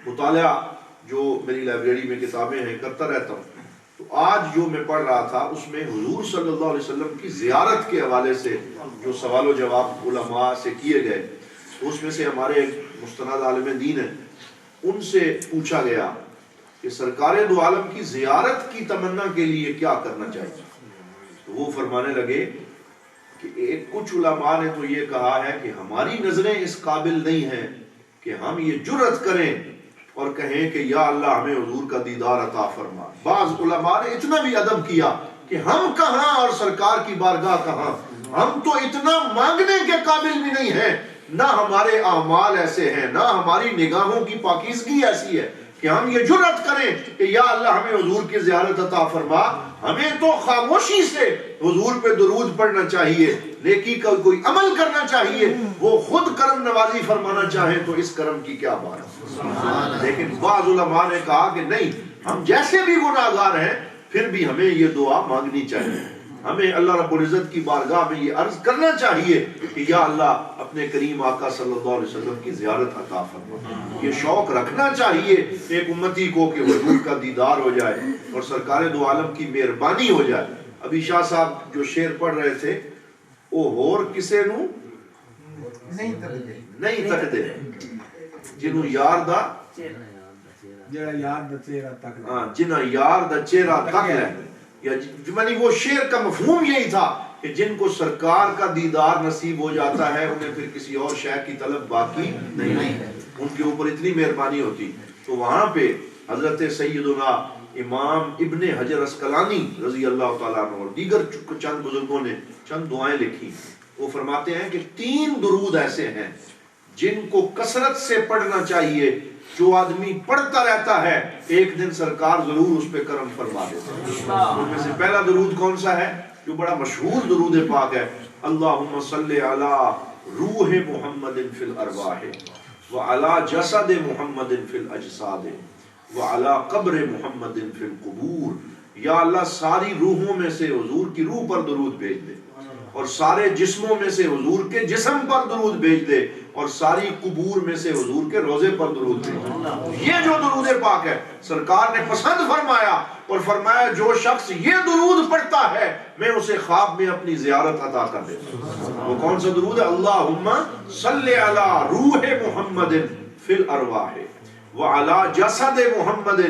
مطالعہ جو میری لائبریری میں کتابیں ہیں کرتا رہتا ہوں، تو آج جو میں پڑھ رہا تھا اس میں حضور صلی اللہ علیہ وسلم کی زیارت کے حوالے سے جو سوال و جواب علماء سے کیے گئے، اس میں سے ہمارے مستند عالم دین ہیں، ان سے پوچھا گیا کہ سرکار دو عالم کی زیارت کی تمنا کے لیے کیا کرنا چاہیے. تو وہ فرمانے لگے کہ کچھ علماء نے تو یہ کہا ہے کہ ہماری نظریں اس قابل نہیں ہیں کہ ہم یہ جرأت کریں اور کہیں کہ یا اللہ ہمیں حضور کا دیدار عطا فرما. بعض علماء نے اتنا بھی ادب کیا کہ ہم کہاں اور سرکار کی بارگاہ کہاں، ہم تو اتنا مانگنے کے قابل بھی نہیں ہیں، نہ ہمارے اعمال ایسے ہیں، نہ ہماری نگاہوں کی پاکیزگی ایسی ہے کہ ہم یہ جرأت کریں کہ یا اللہ ہمیں حضور کی زیارت عطا فرما. ہمیں تو خاموشی سے حضور پہ درود پڑھنا چاہیے، نیکی کا کوئی عمل کرنا چاہیے، وہ خود کرم نوازی فرمانا چاہے تو اس کرم کی کیا بات ہے. لیکن بعض علماء نے کہا کہ نہیں، ہم جیسے بھی گناہگار ہیں پھر بھی ہمیں یہ دعا مانگنی چاہیے، ہمیں اللہ رب العزت کی بارگاہ میں یہ عرض کرنا چاہیے کہ یا اللہ اپنے کریم آقا صلی اللہ علیہ وسلم کی زیارت عطا فرما. یہ شوق رکھنا چاہیے ایک امتی کو کہ حضور کا دیدار ہو جائے اور سرکار دو عالم کی مہربانی ہو جائے. ابھی شاہ صاحب جو شعر پڑھ رہے تھے، او ہور کسے نو نہیں تکدے جنوں یار دا جڑا یار دا چہرہ تک جنہ یار دا چہرہ تک لے. یعنی وہ شعر کا مفہوم یہی تھا کہ جن کو سرکار کا دیدار نصیب ہو جاتا ہے انہیں پھر کسی اور شے کی طلب باقی نہیں ہے، ان کے اوپر اتنی مہربانی ہوتی. تو وہاں پہ حضرت سیدنا امام ابن حجر اسقلانی رضی اللہ تعالیٰ عنہ اور دیگر چند بزرگوں نے چند دعائیں لکھی. وہ فرماتے ہیں کہ 3 درود ایسے ہیں جن کو کثرت سے پڑھنا چاہیے، جو آدمی پڑھتا رہتا ہے ایک دن سرکار ضرور اس پہ کرم فرما دیتے ہیں. ان میں سے پہلا درود کون سا ہے جو بڑا مشہور درود پاک ہے؟ اللہم صلی علی روح محمد فی الارواح وعلی جسد محمد فی الاجساد وعلی قبر محمد فی القبور. یا اللہ ساری روحوں میں سے حضور کی روح پر درود بھیج دے، اور سارے جسموں میں سے حضور کے جسم پر درود بھیج دے، اور ساری قبور میں سے حضور کے روزے پر درود بھیج دے. یہ جو درود پاک ہے سرکار نے پسند فرمایا اور فرمایا جو شخص یہ درود پڑھتا ہے میں اسے خواب میں اپنی زیارت عطا کر دیتا ہوں. وہ کون سا درود ہے؟ اللہم صلی علی روح محمد فی الارواح وعلی جسد محمد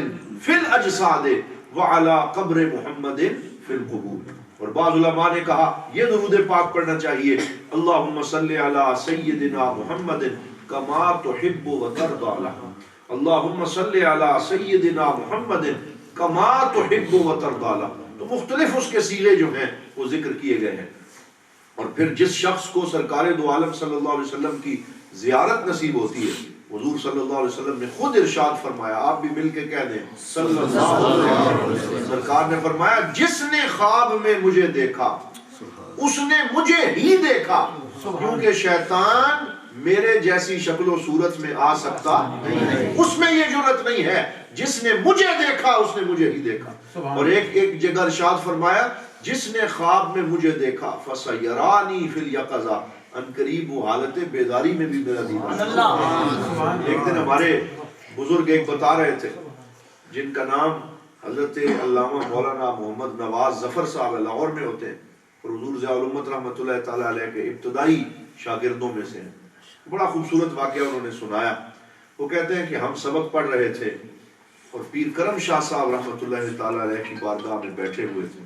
فی الاجساد وعلی قبر محمد فی القبور. اور بعض علماء نے کہا یہ درود پاک پڑھنا چاہیے، اللہم صلی علی سیدنا محمد کما تحب و ترضی لہ، اللہم صلی علی سیدنا محمد کما تحب و ترضی لہ. تو مختلف اس کے سیغے جو ہیں وہ ذکر کیے گئے ہیں. اور پھر جس شخص کو سرکار دو عالم صلی اللہ علیہ وسلم کی زیارت نصیب ہوتی ہے، حضور صلی اللہ علیہ وسلم نے خود ارشاد فرمایا، آپ بھی مل کے کہہ دیں صلی اللہ علیہ وسلم. سرکار نے فرمایا جس نے خواب میں مجھے دیکھا اس نے مجھے ہی دیکھا، کیونکہ شیطان میرے جیسی شکل و صورت میں آ سکتا نہیں ہے، اس میں یہ جرأت نہیں ہے. جس نے مجھے دیکھا اس نے مجھے ہی دیکھا. اور ایک جگہ ارشاد فرمایا جس نے خواب میں مجھے دیکھا فَسَيَرَانِي فِي الْيَقَظَةِ، ان قریب وہ حالت بیداری میں بھی میرا دیدار. ایک دن ہمارے بزرگ ایک بتا رہے تھے جن کا نام حضرت علامہ مولانا محمد نواز ظفر صاحب لاہور میں ہوتے ہیں اور حضور ضیاء الامت رحمۃ اللہ تعالیٰ علیہ کے ابتدائی شاگردوں میں سے ہیں. بڑا خوبصورت واقعہ انہوں نے سنایا. وہ کہتے ہیں کہ ہم سبق پڑھ رہے تھے اور پیر کرم شاہ صاحب رحمۃ اللہ تعالیٰ علیہ کی بارگاہ میں بیٹھے ہوئے تھے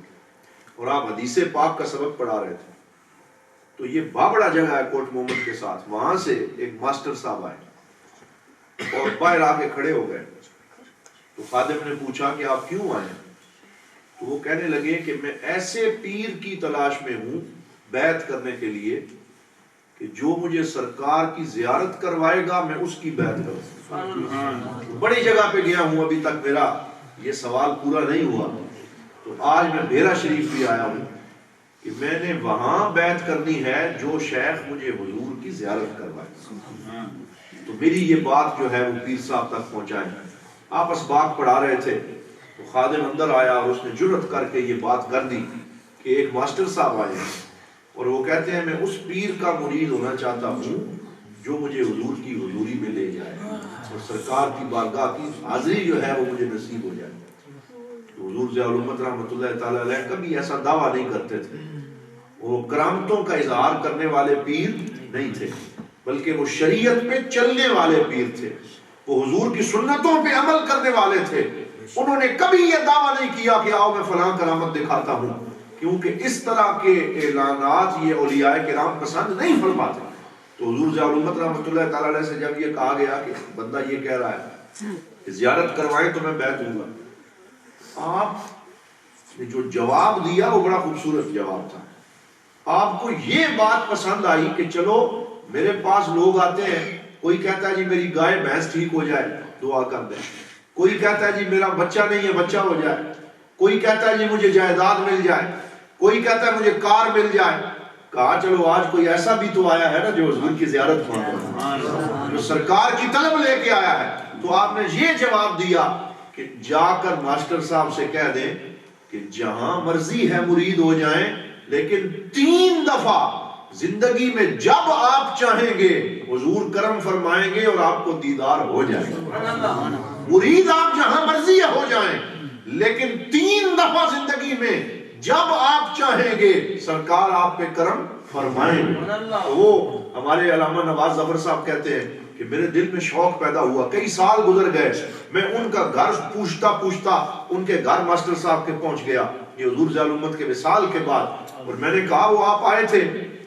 اور آپ حدیث پاک کا سبق پڑھا رہے تھے. تو یہ بابڑا جگہ ہے کوٹ محمد کے ساتھ، وہاں سے ایک ماسٹر صاحب آئے اور باہر آ کے کھڑے ہو گئے. تو خادم نے پوچھا کہ آپ کیوں آئے ہیں؟ تو وہ کہنے لگے کہ میں ایسے پیر کی تلاش میں ہوں بیعت کرنے کے لیے کہ جو مجھے سرکار کی زیارت کروائے گا میں اس کی بیعت کروں. بڑی جگہ پہ گیا ہوں، ابھی تک میرا یہ سوال پورا نہیں ہوا. تو آج میں بیرا شریف بھی آیا ہوں کہ میں نے وہاں بیعت کرنی ہے جو شیخ مجھے حضور کی زیارت کروائے. تو میری یہ بات جو ہے وہ پیر صاحب تک پہنچائیں. آپ اسباق پڑھا رہے تھے تو خادم اندر آیا اور اس نے جرأت کر کے یہ بات کر دی کہ ایک ماسٹر صاحب آئے ہیں اور وہ کہتے ہیں میں اس پیر کا مرید ہونا چاہتا ہوں جو مجھے حضور کی حضوری میں لے جائے اور سرکار کی بارگاہ کی حاضری جو ہے وہ مجھے نصیب ہو جائے. تو حضور ضیاء الامت رحمۃ اللہ تعالی علیہ کبھی ایسا دعویٰ نہیں کرتے تھے. وہ کرامتوں کا اظہار کرنے والے پیر نہیں تھے، بلکہ وہ شریعت پہ چلنے والے پیر تھے. وہ حضور کی سنتوں پہ عمل کرنے والے تھے. انہوں نے کبھی یہ دعویٰ نہیں کیا کہ آؤ میں فلاں کرامت دکھاتا ہوں، کیونکہ اس طرح کے اعلانات یہ اولیاء کرام پسند نہیں فرماتے. تو حضور ضیاء الامت رحمۃ اللہ تعالی علیہ سے جب یہ کہا گیا کہ بندہ یہ کہہ رہا ہے کہ زیارت کروائیں تو میں بیعت ہوں گا، آپ نے جو جواب دیا وہ بڑا خوبصورت جواب تھا. آپ کو یہ بات پسند آئی کہ چلو میرے پاس لوگ آتے ہیں، کوئی کہتا ہے جی میری گائے بھینس ٹھیک ہو جائے دعا کر دیں، کوئی کہتا ہے جی میرا بچہ نہیں ہے بچہ ہو جائے، کوئی کہتا ہے جی مجھے جائیداد مل جائے، کوئی کہتا ہے مجھے کار مل جائے. کہا چلو آج کوئی ایسا بھی تو آیا ہے نا جو حضور کی زیارت مانگ رہا ہے، جو سرکار کی طلب لے کے آیا ہے. تو آپ نے یہ جواب دیا کہ جا کر ماسٹر صاحب سے کہہ دیں کہ جہاں مرضی ہے مرید ہو جائیں، لیکن 3 دفعہ زندگی میں جب آپ چاہیں گے حضور کرم فرمائیں گے اور آپ کو دیدار ہو جائے گا. مرید آپ جہاں مرضی ہو جائیں، لیکن 3 دفعہ زندگی میں جب آپ چاہیں گے سرکار آپ پہ کرم فرمائیں گے. تو وہ ہمارے علامہ نواز ظفر صاحب کہتے ہیں کہ میرے دل میں شوق پیدا ہوا، کئی سال گزر گئے، میں ان کا گھر پوچھتا ان کے گھر ماسٹر صاحب کے پہنچ گیا یہ حضور ضیاء الامت کے وصال کے بعد. اور میں نے کہا وہ آپ آئے تھے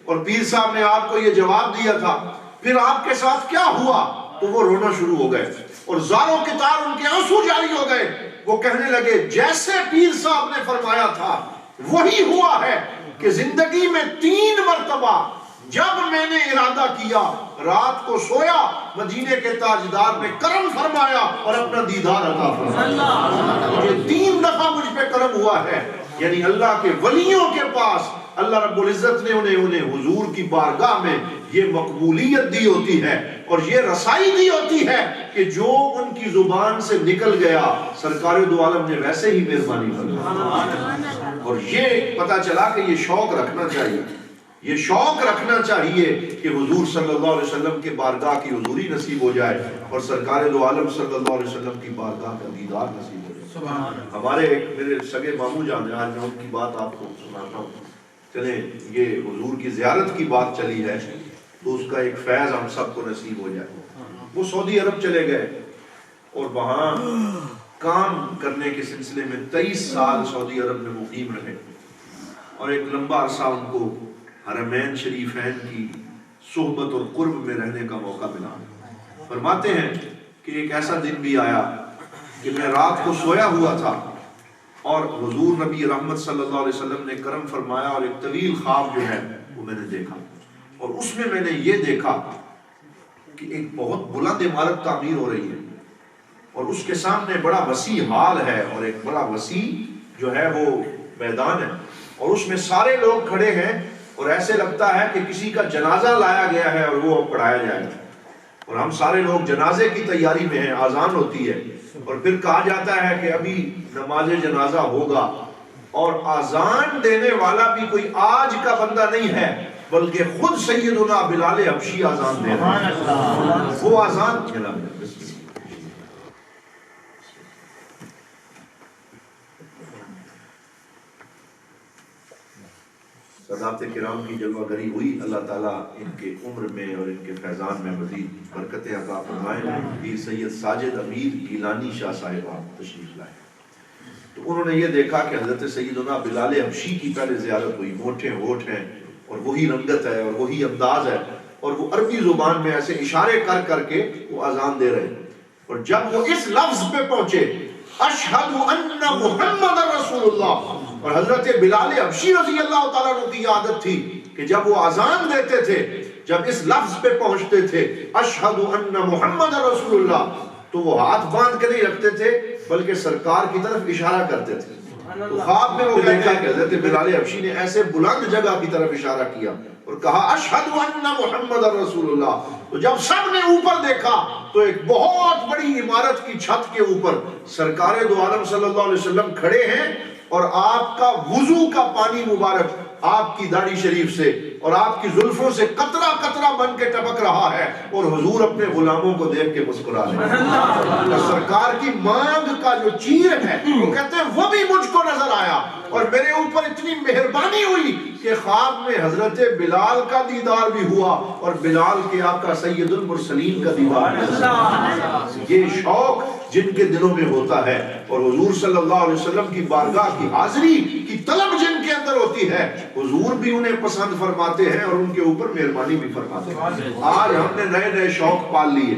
اور پیر صاحب نے آپ کو یہ جواب دیا تھا، پھر آپ کے ساتھ کیا ہوا؟ تو وہ رونا شروع ہو گئے اور زاروں کے تار ان کے آنسو جاری ہو گئے. وہ کہنے لگے جیسے پیر صاحب نے فرمایا تھا وہی ہوا ہے کہ زندگی میں 3 مرتبہ جب میں نے ارادہ کیا رات کو سویا مدینے کے تاجدار نے کرم فرمایا اور اپنا دیدار عطا فرمایا. یہ 3 دفعہ مجھ پہ کرم ہوا ہے. یعنی اللہ کے ولیوں کے پاس اللہ رب العزت نے انہیں حضور کی بارگاہ میں یہ مقبولیت دی ہوتی ہے اور یہ رسائی دی ہوتی ہے کہ جو ان کی زبان سے نکل گیا سرکار دو عالم نے ویسے ہی مہربانی فرمائی. اور یہ پتہ چلا کہ یہ شوق رکھنا چاہیے، یہ شوق رکھنا چاہیے کہ حضور صلی اللہ علیہ وسلم کے بارگاہ کی حضوری نصیب ہو جائے اور سرکار دو عالم صلی اللہ علیہ وسلم کی بارگاہ کا دیدار نصیب ہو جائے. ہمارے ایک میرے سگے ماموں جان ہیں، آج میں ان کی بات آپ کو سناتا ہوں. چلیں یہ حضور کی زیارت کی بات چلی ہے تو اس کا ایک فیض ہم سب کو نصیب ہو جائے. وہ سعودی عرب چلے گئے اور وہاں کام کرنے کے سلسلے میں 23 سال سعودی عرب میں مقیم رہے اور ایک لمبا عرصہ ان کو حرمین شریفین کی صحبت اور قرب میں رہنے کا موقع ملا. فرماتے ہیں کہ ایک ایسا دن بھی آیا کہ میں رات کو سویا ہوا تھا اور حضور نبی رحمت صلی اللہ علیہ وسلم نے کرم فرمایا اور ایک طویل خواب جو ہے وہ میں نے دیکھا اور اس میں نے یہ دیکھا کہ ایک بہت بلند عمارت تعمیر ہو رہی ہے اور اس کے سامنے بڑا وسیع ہال ہے اور ایک بڑا وسیع جو ہے وہ میدان ہے اور اس میں سارے لوگ کھڑے ہیں اور ایسے لگتا ہے کہ کسی کا جنازہ لایا گیا ہے اور وہ پڑھایا جائے گا اور ہم سارے لوگ جنازے کی تیاری میں ہیں. آذان ہوتی ہے اور پھر کہا جاتا ہے کہ ابھی نماز جنازہ ہوگا اور آذان دینے والا بھی کوئی آج کا بندہ نہیں ہے بلکہ خود سیدنا بلال حبشی آذان دے رہا ہے. وہ آذان سادات کرام کی جلوہ گری ہوئی. اللہ تعالیٰ ان کے عمر میں اور ان کے فیضان میں مزید برکتیں عطا فرمائیں. پیر سید ساجد امیر گیلانی شاہ صاحب آپ تشریف لائے تو انہوں نے یہ دیکھا کہ حضرت سیدنا بلال حبشی کی پہلے زیارت ہوئی. موٹے ہوٹ ہیں اور وہی رنگت ہے اور وہی انداز ہے اور وہ عربی زبان میں ایسے اشارے کر کر کے وہ اذان دے رہے اور جب وہ اس لفظ پہ پہنچے اشہد ان محمد رسول اللہ اور حضرت بلال حبشی رضی اللہ تعالیٰ عنہ کی عادت تھی کہ جب وہ اذان دیتے تھے جب اس لفظ پہ پہنچتے تھے اشہد ان محمد رسول اللہ تو وہ ہاتھ باندھ کے نہیں رکھتے تھے بلکہ سرکار کی طرف اشارہ کرتے تھے. تو خواب میں وہ دیکھا کہ حضرت بلال حبشی نے ایسے بلند جگہ کی طرف اشارہ کیا اور کہا اشہد ان محمد رسول اللہ. تو جب سب نے اوپر دیکھا تو ایک بہت بڑی عمارت کی چھت کے اوپر سرکار دو عالم صلی اللہ علیہ وسلم کھڑے ہیں اور آپ کا وضو کا پانی مبارک آپ کی داڑھی شریف سے اور آپ کی زلفوں سے قطرہ قطرہ بن کے ٹپک رہا ہے، اور حضور اپنے غلاموں کو دیکھ کے مسکرا رہے ہیں۔ اور سرکار کی مانگ کا جو چیر ہے وہ کہتے ہیں وہ بھی مجھ کو نظر آیا، اور میرے اوپر اتنی مہربانی ہوئی کہ خواب میں حضرت بلال کا دیدار بھی ہوا، اور بلال کے آقا سید المرسلین کا دیدار بھی ہوا۔ یہ شوق جن کے دلوں میں ہوتا ہے، اور حضور صلی اللہ علیہ وسلم کی بارگاہ کی حاضری کی طلب جن کے اندر ہوتی ہے، حضور بھی انہیں پسند فرماتے ہیں اور ان کے اوپر مہربانی بھی فرماتے ہیں۔ آج ہم نے نئے نئے شوق پال لیے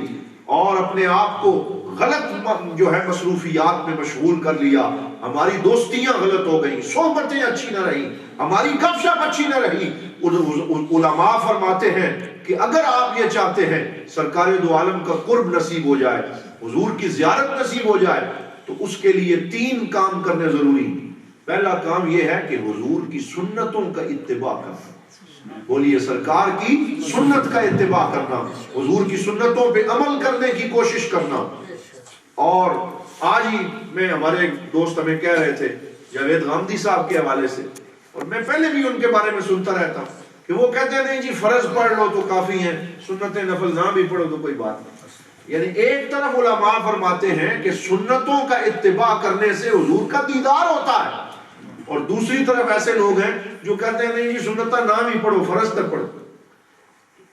اور اپنے آپ کو غلط جو ہے مصروفیات میں مشغول کر لیا، ہماری دوستیاں غلط ہو گئیں، صحبتیں اچھی نہ رہیں، ہماری گپ شپ اچھی نہ رہی۔ علماء فرماتے ہیں کہ اگر آپ یہ چاہتے ہیں سرکار دو عالم کا قرب نصیب ہو جائے، حضور کی زیارت نصیب ہو جائے، تو اس کے لیے 3 کام کرنے ضروری ہیں۔ پہلا کام یہ ہے کہ حضور کی سنتوں کا اتباع کرنا، بولیے سرکار کی سنت کا اتباع کرنا، حضور کی سنتوں پہ عمل کرنے کی کوشش کرنا۔ اور آج ہی میں ہمارے ایک دوست ہمیں کہہ رہے تھے جاوید غامدی صاحب کے حوالے سے، اور میں پہلے بھی ان کے بارے میں سنتا رہتا ہوں کہ وہ کہتے ہیں نہیں جی فرض پڑھ لو تو کافی ہیں، سنت نفل نہ بھی پڑھو تو کوئی بات نہیں۔ یعنی ایک طرف علماء فرماتے ہیں کہ سنتوں کا اتباع کرنے سے حضور کا دیدار ہوتا ہے، اور دوسری طرف ایسے لوگ ہیں جو کہتے ہیں نہیں جی سنتہ نہ بھی پڑھو فرض تک پڑھو۔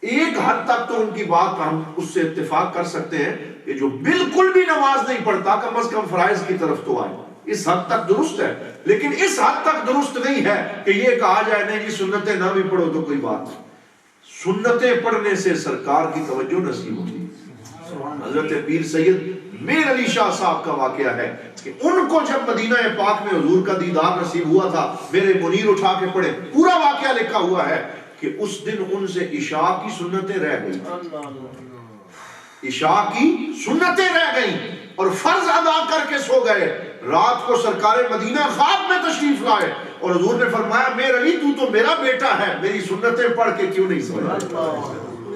ایک حد تک تو ان کی بات ہم اس سے اتفاق کر سکتے ہیں کہ جو بالکل بھی نماز نہیں پڑھتا کم از کم فرائض کی طرف تو آئے، اس حد تک درست ہے، لیکن اس حد تک درست نہیں ہے کہ یہ کہا جائے نہیں جی سنتیں نہ بھی پڑھو تو کوئی بات نہیں۔ سنتیں پڑھنے سے سرکار کی توجہ نصیب ہوتی ہے۔ حضرت پیر سید میر علی شاہ صاحب کا واقعہ ہے کہ ان کو جب مدینہ پاک میں حضور کا دیدار نصیب ہوا تھا، میرے منیر اٹھا کے پڑھے، پورا واقعہ لکھا ہوا ہے کہ اس دن ان سے عشاء کی سنتیں رہ گئیں، عشاء کی سنتیں رہ گئیں اور فرض ادا کر کے سو گئے۔ رات کو سرکار مدینہ خواب میں تشریف لائے اور حضور نے فرمایا میر علی تو میرا بیٹا ہے، میری سنتیں پڑھ کے کیوں نہیں سویا؟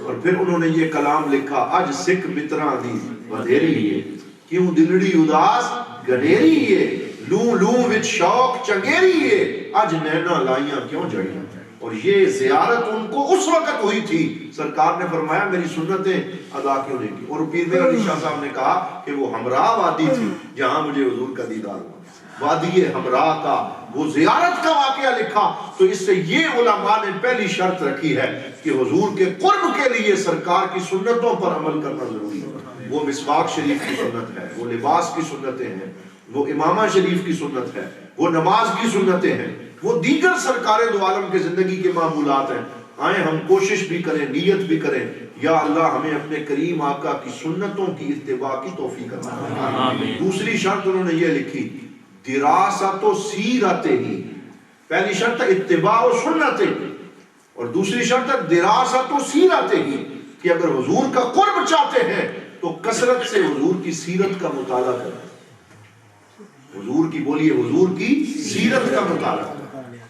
اور پھر انہوں نے یہ کلام لکھا، اج سکھ متراں دی بدھیری ہے، کیوں دلڑی اداس گنیری ہے، لوں لوں وچ شوق چنگیری ہے، اج نینا لائیاں کیوں جڑیاں۔ اور یہ زیارت ان کو اس وقت ہوئی تھی، سرکار نے فرمایا میری سنتیں ادا کیوں نہیں کی۔ اور پیر میر علی شاہ صاحب نے کہا کہ وہ ہمراہ وادی تھی جہاں مجھے حضور کا دیدار ہوا، وادی ہمراہ کا وہ زیارت کا واقعہ لکھا۔ تو اس سے یہ علماء نے پہلی شرط رکھی ہے کہ حضور کے قرب کے لیے سرکار کی سنتوں پر عمل کرنا ضروری ہے۔ وہ مسواک شریف کی سنت ہے، وہ لباس کی سنتیں ہیں، وہ امامہ شریف کی سنت ہے، وہ نماز کی سنتیں ہیں، وہ دیگر سرکار دو عالم کے زندگی کے معمولات ہیں۔ آئیں ہم کوشش بھی کریں، نیت بھی کریں، یا اللہ ہمیں اپنے کریم آقا کی سنتوں کی اتباع کی توفیق عطا فرمائے۔ دوسری شرط انہوں نے یہ لکھی، دراست و سیرت ہی، پہلی شرط اتباع و سنت اور دوسری شرط دراست و سیرت ہی، کہ اگر حضور کا قرب چاہتے ہیں تو کثرت سے حضور کی سیرت کا مطالعہ کریں، حضور کی بولیے حضور کی سیرت کا مطالعہ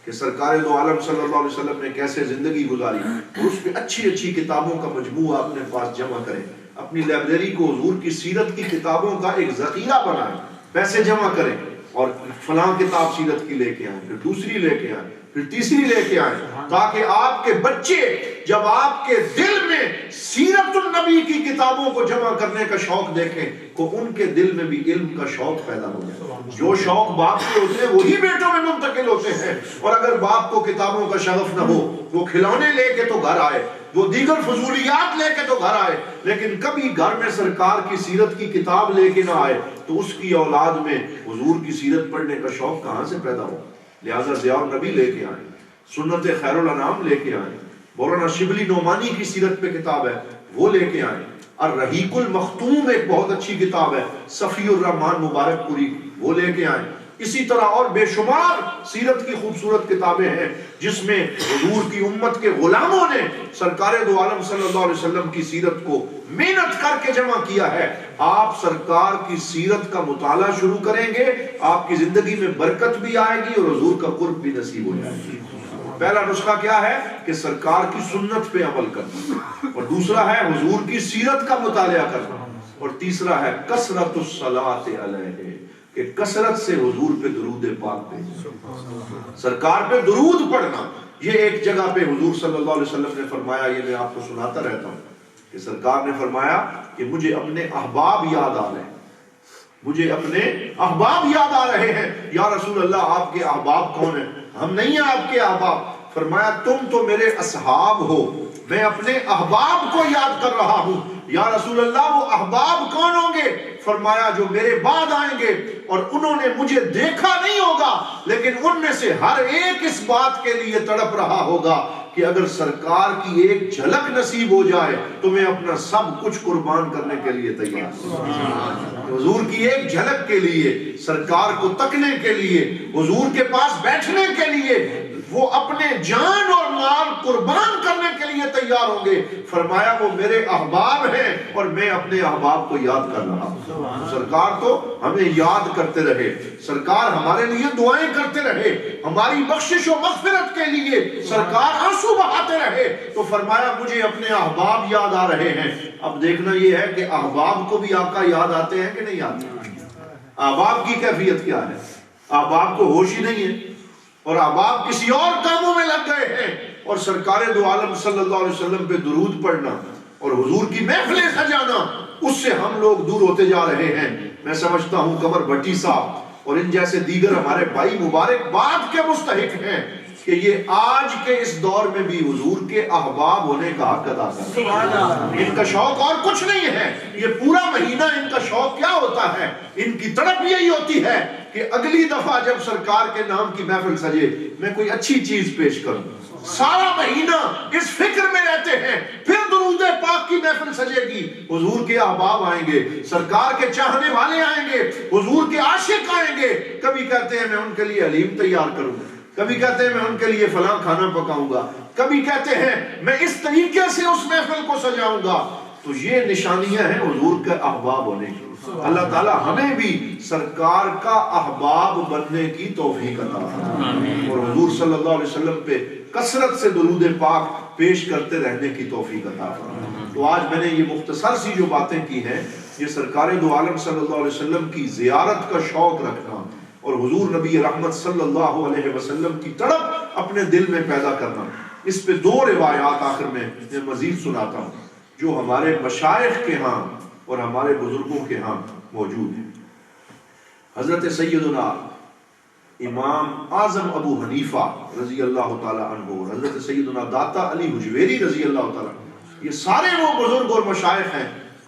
کہ سرکار دو عالم صلی اللہ علیہ وسلم نے کیسے زندگی گزاری، اور اس پہ اچھی اچھی کتابوں کا مجموعہ اپنے پاس جمع کریں، اپنی لائبریری کو حضور کی سیرت کی کتابوں کا ایک ذخیرہ بنائیں، پیسے جمع کریں اور فلاں کتاب سیرت کی لے کے آئیں، پھر دوسری لے کے آئیں، پھر تیسری لے کے آئیں، تاکہ آپ کے بچے جب آپ کے دل میں سیرت النبی کی کتابوں کو جمع کرنے کا شوق دیکھیں تو ان کے دل میں بھی علم کا شوق پیدا ہو جائے۔ جو شوق باپ کے ہوتے ہیں وہی بیٹوں میں منتقل ہوتے ہیں، اور اگر باپ کو کتابوں کا شغف نہ ہو، وہ کھلونے لے کے تو گھر آئے، وہ دیگر فضولیات لے کے تو گھر آئے، لیکن کبھی گھر میں سرکار کی سیرت کی کتاب لے کے نہ آئے تو اس کی اولاد میں حضور کی سیرت پڑھنے کا شوق کہاں سے پیدا ہو؟ لہذا ضیاء النبی لے کے آئیں، سنت خیر الانام لے کے آئیں، مولانا شبلی نعمانی کی سیرت پہ کتاب ہے وہ لے کے آئیں، الرحیق المختوم ایک بہت اچھی کتاب ہے صفی الرحمان مبارک پوری، وہ لے کے آئیں۔ اسی طرح اور بے شمار سیرت کی خوبصورت کتابیں ہیں جس میں حضور کی امت کے غلاموں نے سرکار دو عالم صلی اللہ علیہ وسلم کی سیرت کو محنت کر کے جمع کیا ہے۔ آپ سرکار کی سیرت کا مطالعہ شروع کریں گے، آپ کی زندگی میں برکت بھی آئے گی اور حضور کا قرب بھی نصیب ہو جائے گی۔ پہلا نسخہ کیا ہے کہ سرکار کی سنت پہ عمل کرنا، اور دوسرا ہے حضور کی سیرت کا مطالعہ کرنا، اور تیسرا ہے کثرت الصلاۃ علیہ، کہ کثرت سے حضور پہ درود پاک بھیجنا، سرکار پہ درود پڑھنا۔ یہ ایک جگہ پہ حضور صلی اللہ علیہ وسلم نے فرمایا، یہ میں آپ کو سناتا رہتا ہوں کہ سرکار نے فرمایا کہ مجھے اپنے احباب یاد آ رہے ہیں، مجھے اپنے احباب یاد آ رہے ہیں۔ یا رسول اللہ آپ کے احباب کون ہیں؟ ہم نہیں ہیں آپ کے احباب۔ فرمایا تم تو میرے اصحاب ہو، میں اپنے احباب کو یاد کر رہا ہوں۔ یا رسول اللہ وہ احباب کون ہوں گے؟ فرمایا جو میرے بعد آئیں گے اور انہوں نے مجھے دیکھا نہیں ہوگا، لیکن ان میں سے ہر ایک اس بات کے لیے تڑپ رہا ہوگا کہ اگر سرکار کی ایک جھلک نصیب ہو جائے تو میں اپنا سب کچھ قربان کرنے کے لیے تیار ہوں۔ حضور کی ایک جھلک کے لیے، سرکار کو تکنے کے لیے، حضور کے پاس بیٹھنے کے لیے وہ اپنے جان اور مال قربان کرنے کے لیے تیار ہوں گے۔ فرمایا وہ میرے احباب ہیں اور میں اپنے احباب کو یاد کر رہا ہوں۔ سرکار تو ہمیں یاد کرتے رہے، سرکار ہمارے لیے دعائیں کرتے رہے، ہماری بخشش و مغفرت کے لیے سرکار آنسو بہاتے رہے، تو فرمایا مجھے اپنے احباب یاد آ رہے ہیں۔ اب دیکھنا یہ ہے کہ احباب کو بھی آقا یاد آتے ہیں کہ نہیں آتے؟ احباب کی کیفیت کیا ہے؟ احباب کو ہوش ہی نہیں ہے اور احباب کسی اور کاموں میں لگ گئے ہیں، اور سرکار دو عالم صلی اللہ علیہ وسلم پہ درود پڑھنا اور حضور کی محفلیں سجانا، اس سے ہم لوگ دور ہوتے جا رہے ہیں۔ میں سمجھتا ہوں قمر بھٹی صاحب اور ان جیسے دیگر ہمارے بھائی مبارکباد کے مستحق ہیں کہ یہ آج کے اس دور میں بھی حضور کے احباب ہونے کا حق ادا کرتے ہیں۔ ان کا شوق اور کچھ نہیں ہے، یہ پورا مہینہ ان کا شوق کیا ہوتا ہے؟ ان کی تڑپ یہی ہوتی ہے کہ اگلی دفعہ جب سرکار کے نام کی محفل سجے میں کوئی اچھی چیز پیش کروں۔ سارا مہینہ اس فکر میں رہتے ہیں، پھر درود پاک کی محفل سجے گی، حضور کے احباب آئیں گے، سرکار کے چاہنے والے آئیں گے، حضور کے عاشق آئیں گے۔ کبھی کہتے ہیں میں ان کے لیے حلیم تیار کروں، کبھی کہتے ہیں میں ان کے لیے فلاں کھانا پکاؤں گا، کبھی کہتے ہیں میں اس طریقے سے اس محفل کو سجاؤں گا۔ تو یہ نشانیاں ہیں حضور کے احباب ہونے کی۔ اللہ تعالی ہمیں بھی سرکار کا احباب بننے کی توفیق عطا فرمائے اور حضور صلی اللہ علیہ وسلم پہ کثرت سے درود پاک پیش کرتے رہنے کی توفیق عطا فرمائے۔ تو آج میں نے یہ مختصر سی جو باتیں کی ہیں، یہ سرکار دو عالم صلی اللہ علیہ وسلم کی زیارت کا شوق رکھنا اور حضور نبی رحمت صلی اللہ علیہ وسلم کی تڑپ اپنے دل میں پیدا کرنا، اس پہ دو روایات آخر میں مزید سناتا ہوں جو ہمارے مشائخ کے ہاں اور ہمارے بزرگوں کے ہاں موجود ہیں۔ حضرت سیدنا امام اعظم ابو حنیفہ رضی اللہ تعالی عنہ، حضرت سیدنا داتا علی حجویری رضی اللہ تعالی عنہ، یہ سارے وہ بزرگ اور مشائخ ہیں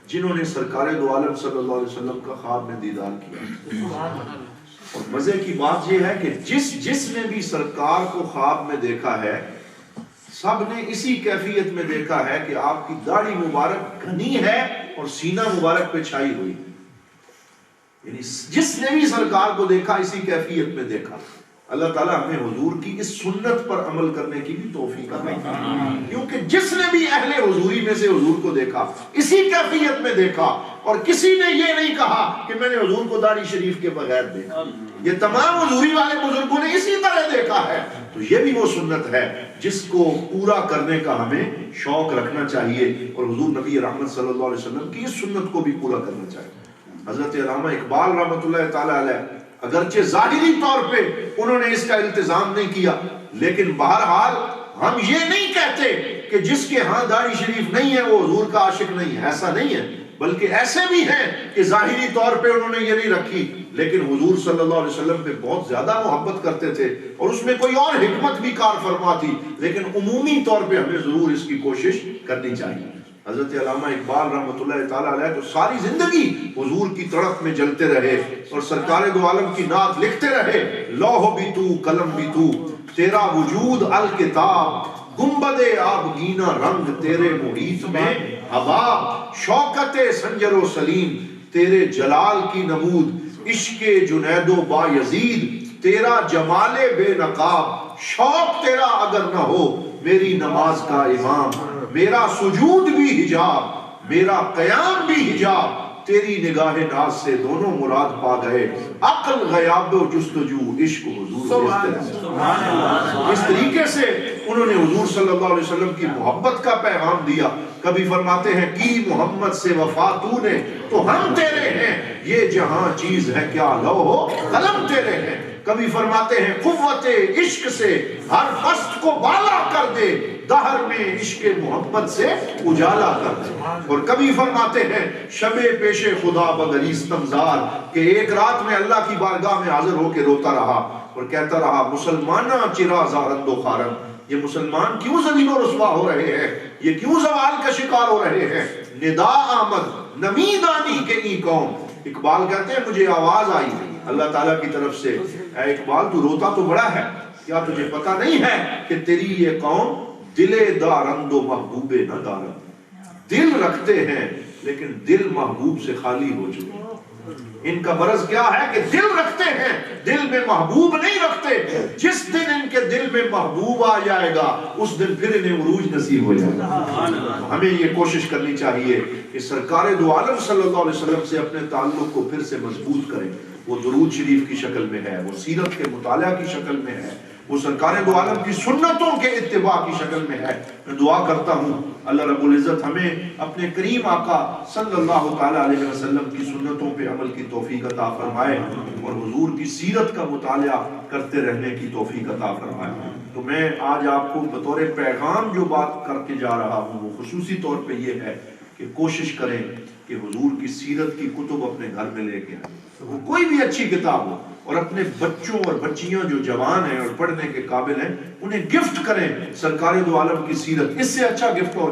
جنہوں نے سرکار دو عالم صلی اللہ علیہ وسلم کا خواب میں دیدار کیا۔ اور مزے کی بات یہ ہے کہ جس نے بھی سرکار کو خواب میں دیکھا ہے، سب نے اسی کیفیت میں دیکھا ہے کہ آپ کی داڑھی مبارک گھنی ہے اور سینہ مبارک پہ چھائی ہوئی، یعنی جس نے بھی سرکار کو دیکھا اسی کیفیت میں دیکھا۔ اللہ تعالیٰ ہمیں حضور کی اس سنت پر عمل کرنے کی بھی توفیق عطا فرمائے، کیونکہ جس نے بھی اہل حضوری میں سے حضور کو دیکھا اسی کیفیت میں دیکھا، اور کسی نے یہ نہیں کہا کہ میں نے حضور کو داڑھی شریف کے بغیر دیکھا، یہ تمام حضوری والے بزرگوں نے اسی طرح دیکھا ہے۔ تو یہ بھی وہ سنت ہے جس کو پورا کرنے کا ہمیں شوق رکھنا چاہیے اور حضور نبی رحمت صلی اللہ علیہ وسلم کی اس سنت کو بھی پورا کرنا چاہیے۔ حضرت علامہ اقبال رحمۃ اللہ تعالی علیہ اگرچہ ظاہری طور پہ انہوں نے اس کا التزام نہیں کیا، لیکن بہرحال ہم یہ نہیں کہتے کہ جس کے ہاں داڑھی شریف نہیں ہے وہ حضور کا عاشق نہیں ہے، ایسا نہیں ہے، بلکہ ایسے بھی ہیں کہ ظاہری طور پہ انہوں نے یہ نہیں رکھی لیکن حضور صلی اللہ علیہ وسلم پہ بہت زیادہ محبت کرتے تھے اور اس میں کوئی اور حکمت بھی کار فرما تھی، لیکن عمومی طور پہ ہمیں ضرور اس کی کوشش کرنی چاہیے۔ حضرت علامہ اقبال رحمۃ اللہ تعالیٰ علیہ تو ساری زندگی حضور کی تڑپ میں جلتے رہے اور سرکار دو عالم کی نعت لکھتے رہے۔ لوح بھی تو قلم بھی تو، تیرا وجود الکتاب، گنبد آبگینہ رنگ تیرے محیط میں ہوا، شوکت سنجر و سلیم تیرے جلال کی نمود، عشق جنید و با یزید تیرا جمال بے نقاب، شوق تیرا اگر نہ ہو میری نماز کا امام، میرا سجود بھی حجاب میرا قیام بھی حجاب، تیری نگاہ ناز سے دونوں مراد پا گئے، عقل غیاب و جستجو عشق حضور۔ اس طریقے سے انہوں نے حضور صلی اللہ علیہ وسلم کی محبت کا پیغام دیا۔ کبھی فرماتے ہیں کی محمد سے وفا تو نے تو ہم تیرے ہیں، یہ جہاں چیز ہے کیا لوح و قلم تیرے ہیں۔ کبھی فرماتے ہیں قوت عشق سے ہر پست کو بالا کر دے، دہر میں عشق محبت سے اجالا کر دے. اور کبھی فرماتے ہیں شب پیش خدا بگریستم زار، کہ ایک رات میں اللہ کی بارگاہ میں حاضر ہو کے روتا رہا اور کہتا رہا مسلمانہ چرا زارند و خارن، یہ مسلمان کیوں ذلیل و رسوا ہو رہے ہیں، یہ کیوں زوال کا شکار ہو رہے ہیں. ندا آمد نمیدانی کے ای قوم، اقبال کہتے ہیں مجھے آواز آئی اللہ تعالیٰ کی طرف سے، اے اقبال تو روتا تو بڑا ہے، کیا تجھے پتہ نہیں ہے کہ تیری یہ قوم دل دارند و محبوب نہ دارند، دل رکھتے ہیں لیکن دل محبوب سے خالی ہو چکے. ان کا برز کیا ہے کہ دل رکھتے ہیں، دل میں محبوب نہیں رکھتے. جس دن ان کے دل میں محبوب آ جائے گا اس دن پھر انہیں عروج نصیب ہو جائے گا. ہمیں یہ کوشش کرنی چاہیے کہ سرکار دو عالم صلی اللہ علیہ وسلم سے اپنے تعلق کو پھر سے مضبوط کریں. وہ درود شریف کی شکل میں ہے، وہ سیرت کے مطالعہ کی شکل میں ہے، وہ سرکار دو عالم کی سنتوں کے اتباع کی شکل میں ہے. میں دعا کرتا ہوں اللہ رب العزت ہمیں اپنے کریم آقا صلی اللہ تعالی علیہ وسلم کی سنتوں پہ عمل کی توفیق عطا فرمائے اور حضور کی سیرت کا مطالعہ کرتے رہنے کی توفیق عطا فرمائے. تو میں آج آپ کو بطور پیغام جو بات کر کے جا رہا ہوں وہ خصوصی طور پہ یہ ہے کہ کوشش کریں کہ حضور کی سیرت کی کتب اپنے گھر میں لے کے آئیں. وہ کوئی بھی اچھی کتاب ہو، اور اپنے بچوں اور بچیاں جو جوان ہیں اور پڑھنے کے قابل ہیں انہیں گفٹ کریں سرکار دو عالم کی سیرت. اس سے اچھا گفٹ اور کیا